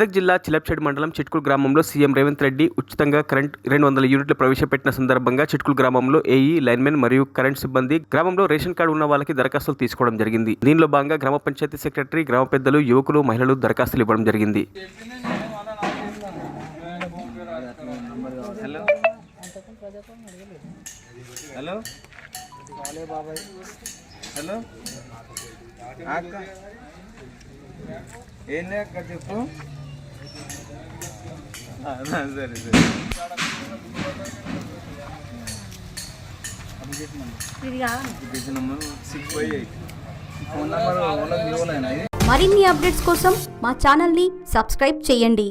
మెదక్ జిల్లా చిలప్చేడు మండలం చిట్కుల్ గ్రామంలో సీఎం రేవంత్ రెడ్డి ఉచితంగా కరెంట్ 200 యూనిట్లు ప్రవేశపెట్టిన సందర్భంగా చిట్కుల్ గ్రామంలో ఏఈ, లైన్మెన్ మరియు కరెంట్ సిబ్బంది గ్రామంలో రేషన్ కార్డు ఉన్న వాళ్ళకి దరఖాస్తులు తీసుకోవడం జరిగింది. దీనిలో భాగంగా గ్రామ పంచాయతీ సెక్రటరీ, గ్రామ పెద్దలు, యువకులు, మహిళలు దరఖాస్తులు ఇవ్వడం జరిగింది. హలో హలో అక్క ఏంటి అక్క చెప్పు. సరే సరే మరిన్ని అప్డేట్స్ కోసం మా ఛానల్ని సబ్స్క్రైబ్ చేయండి.